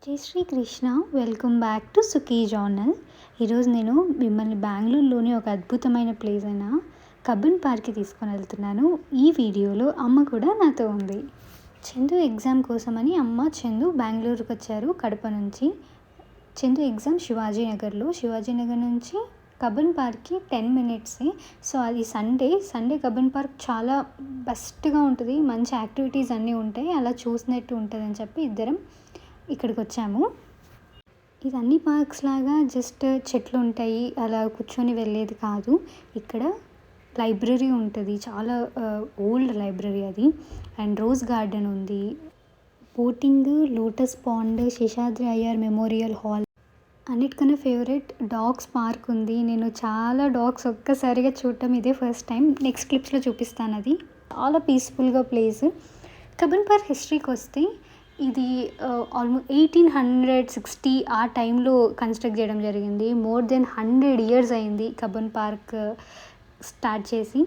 జై Srikrishna. Welcome back to సుఖీ జానల్. ఈరోజు నేను మిమ్మల్ని బెంగళూరులోని ఒక అద్భుతమైన ప్లేస్ అయిన కబ్బన్ పార్క్కి తీసుకొని వెళ్తున్నాను. ఈ వీడియోలో అమ్మ కూడా నాతో ఉంది. చందు ఎగ్జామ్ కోసమని అమ్మ చందు బెంగళూరుకి వచ్చారు కడప నుంచి. చందు ఎగ్జామ్ శివాజీనగర్ నుంచి కబ్బన్ పార్క్కి 10 మినిట్సే. సో అది సండే కబ్బన్ పార్క్ చాలా బెస్ట్గా ఉంటుంది, మంచి యాక్టివిటీస్ అన్నీ ఉంటాయి, అలా చూసినట్టు ఉంటుంది అని చెప్పి ఇద్దరం ఇక్కడికి వచ్చాము. ఇది అన్ని పార్క్స్ లాగా జస్ట్ చెట్లు ఉంటాయి అలా కూర్చొని వెళ్ళేది కాదు. ఇక్కడ లైబ్రరీ ఉంటుంది, చాలా ఓల్డ్ లైబ్రరీ అది. అండ్ రోజ్ గార్డెన్ ఉంది, boating, lotus pond, Seshadri Iyer memorial hall, అన్నిటికన్నా ఫేవరెట్ డాగ్స్ పార్క్ ఉంది. నేను చాలా డాగ్స్ ఒక్కసారిగా చూడటం ఇదే ఫస్ట్ టైం. నెక్స్ట్ క్లిప్స్లో చూపిస్తాను. అది చాలా పీస్ఫుల్గా ప్లేస్. కబ్బన్ పార్క్ హిస్టరీకి వస్తే ఇది ఆల్మోస్ట్ 1860 ఆ టైంలో కన్స్ట్రక్ట్ చేయడం జరిగింది. మోర్ దెన్ 100 years అయింది కబ్బన్ పార్క్ స్టార్ట్ చేసి.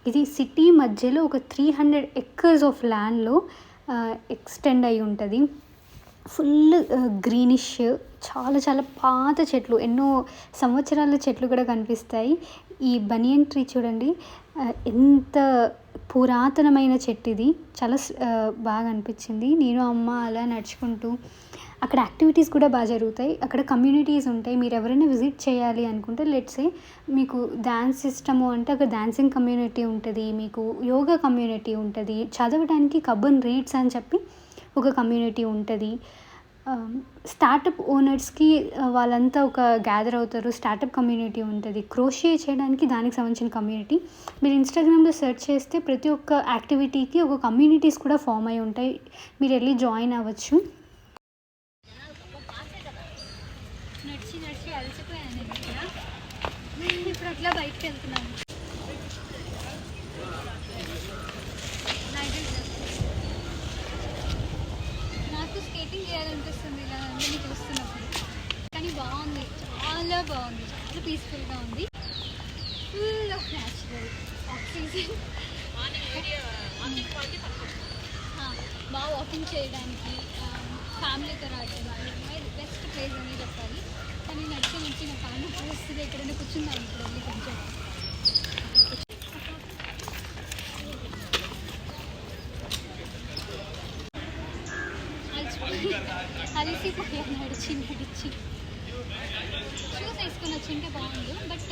ఇది సిటీ మధ్యలో ఒక 300 acres ఆఫ్ ల్యాండ్లో ఎక్స్టెండ్ అయి ఉంటుంది. ఫుల్ గ్రీనిష్, చాలా చాలా పాత చెట్లు, ఎన్నో సంవత్సరాల చెట్లు కూడా కనిపిస్తాయి. ఈ బనియన్ ట్రీ చూడండి, ఎంత పురాతనమైన చెట్టు ఇది. చాలా బాగా అనిపించింది. నేను అమ్మ అలా నడుచుకుంటూ, అక్కడ యాక్టివిటీస్ కూడా బాగా జరుగుతాయి. అక్కడ కమ్యూనిటీస్ ఉంటాయి. మీరు ఎవరైనా విజిట్ చేయాలి అనుకుంటే లెట్స్ సే మీకు డ్యాన్స్ ఇష్టము అంటే అక్కడ డాన్సింగ్ కమ్యూనిటీ ఉంటుంది, మీకు యోగా కమ్యూనిటీ ఉంటుంది, చదవడానికి కబ్బన్ రీడ్స్ అని చెప్పి ఒక కమ్యూనిటీ ఉంటుంది. స్టార్టప్ ఓనర్స్కి వాళ్ళంతా ఒక గ్యాదర్ అవుతారు, స్టార్టప్ కమ్యూనిటీ ఉంటుంది. క్రోషియా చేయడానికి దానికి సంబంధించిన కమ్యూనిటీ. మీరు ఇన్స్టాగ్రామ్లో సెర్చ్ చేస్తే ప్రతి ఒక్క యాక్టివిటీకి ఒక కమ్యూనిటీస్ కూడా ఫామ్ అయి ఉంటాయి, మీరు వెళ్ళి జాయిన్ అవ్వచ్చు. నడిచి అలసిపోయాను ఇప్పుడు అట్లా బయటకు వెళ్తున్నాను. నాకు స్కేటింగ్ చేయాలనిపిస్తుంది ఇలా అందరినీ చూస్తున్నప్పుడు. కానీ బాగుంది, చాలా బాగుంది, చాలా పీస్ఫుల్గా ఉంది. Full of natural oxygen. బాగా వాకింగ్ చేయడానికి, ఫ్యామిలీతో రావడానికి బెస్ట్ ప్లేస్ అని చెప్పాలి. కానీ నడిచి నా కాళ్ళు వస్తుంది. ఎక్కడైనా కూర్చుందాం ఇప్పుడు వెళ్ళి కొంచెం. అలసిపోయాను నడిచి. షూస్ వేసుకొని వచ్చింటే బాగుండు, బట్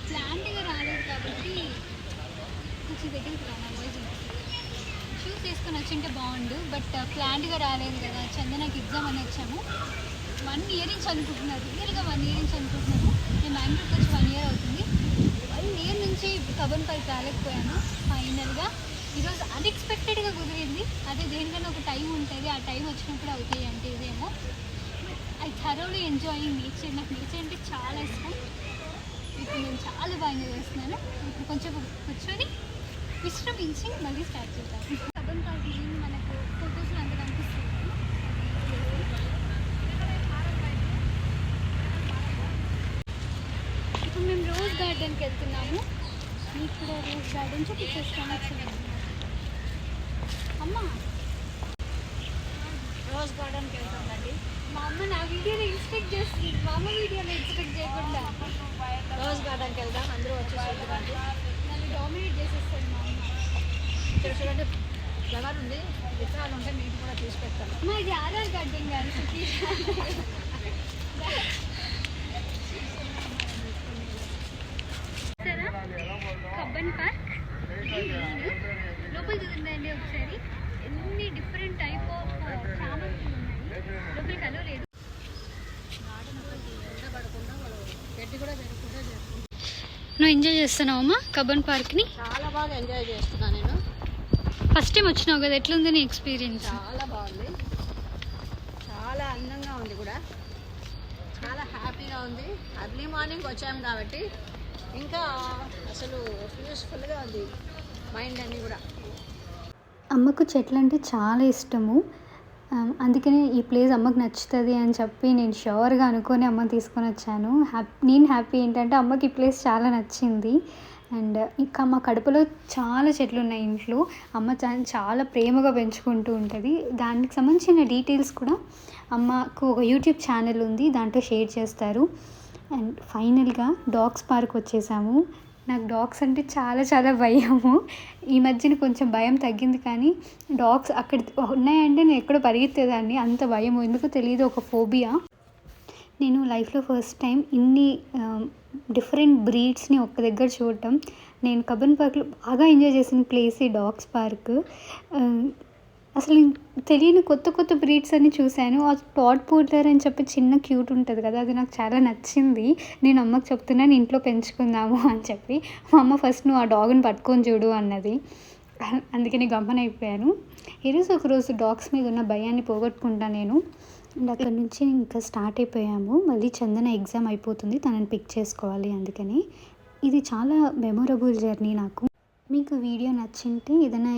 ప్లాంట్గా రాలేదు కాబట్టి కొంచెం దగ్గరికి రాను. వాయిస్ షూస్ వేసుకొని వచ్చింటే బాగుండు, బట్ ప్లాంట్గా రాలేదు కదా. చందనకి ఎగ్జామ్ అని వచ్చాము. 1 year నుంచి అనుకుంటున్నారు, రియల్గా 1 year నుంచి అనుకుంటున్నాను. నేను బెంగళూరుకి వచ్చి 1 year అవుతుంది. 1 year నుంచి కబ్బన్ పార్క్ రాలేకపోయాను. ఫైనల్గా ఈరోజు అన్ఎక్స్పెక్టెడ్గా కుదిరింది. అదే దేనికన్నా ఒక టైం ఉంటుంది, ఆ టైం వచ్చినప్పుడు అవుతాయి అంటే ఇదేమో. I thoroughly enjoying nature. నాకు నేచర్ అంటే చాలా ఇష్టం. ఇప్పుడు నేను చాలా బాగా ఎంజాయ్ చేస్తున్నాను. ఇప్పుడు కొంచెం కూర్చొని విశ్రమించి మళ్ళీ స్టార్ట్ చేద్దాం. కబ్బన్ పార్క్ మనకు ఫొటోస్లో అంత కనిపిస్తుంది. ఇప్పుడు మేము రోజ్ గార్డెన్కి వెళ్తున్నాము. మీకు కూడా రోజ్ గార్డెన్ చూపించేస్తాను. అమ్మ రోజ్ గార్డెన్కి వెళ్తుందండి. మా అమ్మ నా వీడియోలో ఇన్స్పెక్ట్ చేస్తుంది, మా అమ్మ వీడియోలో ఇన్స్పెక్ట్ చేయకుండా. రోజ్ గార్డెన్కి వెళ్దాం, అందరూ వచ్చి చూడండి. నన్ను డామినేట్ చేసేస్తాను మా అమ్మ. ఇక్కడ చూడండి, ఫ్లవర్ ఉంది, విత్తనాలు ఉంటే మీకు కూడా తీసి పెడతాను. అమ్మ ఇది ఆధార్ గార్డెన్ కాదు, సిటీ కబ్బన్ పార్క్. లోపల చూసిందండి ఒకసారి, ఎన్ని డిఫరెంట్ టైప్ ఆఫ్ చామంతులు ఉన్నాయి. లోపలికి అలో లేదు. గడ్డి కూడా జరుగుతుందా చేస్తుంది. నువ్వు ఎంజాయ్ చేస్తున్నావు అమ్మా కబ్బన్ పార్క్ని? చాలా బాగా ఎంజాయ్ చేస్తున్నాను నేను. ఫస్ట్ టైం వచ్చినావు కదా, ఎట్లుంది నీ ఎక్స్పీరియన్స్? చాలా బాగుంది, చాలా అందంగా ఉంది కూడా, చాలా హ్యాపీగా ఉంది. అర్లీ మార్నింగ్ వచ్చాము కాబట్టి ఇంకా అసలు పీస్ఫుల్గా ఉంది మైండ్ అన్నీ కూడా. అమ్మకు చెట్లు అంటే చాలా ఇష్టము. అందుకనే ఈ ప్లేస్ అమ్మకు నచ్చుతుంది అని చెప్పి నేను షూర్గా అనుకొని అమ్మ తీసుకొని వచ్చాను. నేను హ్యాపీ ఏంటంటే అమ్మకి ఈ ప్లేస్ చాలా నచ్చింది. అండ్ ఇంకా మా కడపలో చాలా చెట్లు ఉన్నాయి ఇంట్లో. అమ్మ చాలా ప్రేమగా పెంచుకుంటూ ఉంటుంది. దానికి సంబంధించిన డీటెయిల్స్ కూడా అమ్మకు ఒక యూట్యూబ్ ఛానల్ ఉంది, దాంట్లో షేర్ చేస్తారు. అండ్ ఫైనల్గా డాగ్స్ పార్క్ వచ్చేసాము. నాకు డాగ్స్ అంటే చాలా చాలా భయము. ఈ మధ్యన కొంచెం భయం తగ్గింది, కానీ డాగ్స్ అక్కడ ఉన్నాయంటే నేను ఎక్కడో పరిగెత్తేదాన్ని, అంత భయము. ఎందుకో తెలియదు, ఒక ఫోబియా. నేను లైఫ్లో ఫస్ట్ టైం ఇన్ని డిఫరెంట్ బ్రీడ్స్ని ఒక్క దగ్గర చూడటం. నేను కబ్బన్ పార్క్లో బాగా ఎంజాయ్ చేసిన ప్లేస్ ఈ డాగ్స్ పార్క్. అసలు తెలియని కొత్త కొత్త బ్రీడ్స్ అన్ని చూశాను. ఆ టాడ్ పూటర్ అని చెప్పి చిన్న క్యూట్ ఉంటుంది కదా, అది నాకు చాలా నచ్చింది. నేను అమ్మకి చెప్తున్నాను ఇంట్లో పెంచుకుందాము అని చెప్పి. మా అమ్మ ఫస్ట్ నువ్వు ఆ డాగ్ని పట్టుకొని చూడు అన్నది. అందుకని గమ్మనైపోయాను. ఈరోజు ఒకరోజు డాగ్స్ మీద ఉన్న భయాన్ని పోగొట్టుకుంటా నేను. అండ్ అక్కడి నుంచి ఇంకా స్టార్ట్ అయిపోయాము. మళ్ళీ చందన ఎగ్జామ్ అయిపోతుంది, తనని పిక్ చేసుకోవాలి. అందుకని ఇది చాలా మెమొరబుల్ జర్నీ నాకు. మీకు వీడియో నచ్చింటే, ఏదైనా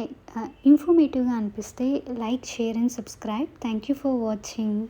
ఇన్ఫర్మేటివ్గా అనిపిస్తే like, share and subscribe. Thank you for watching.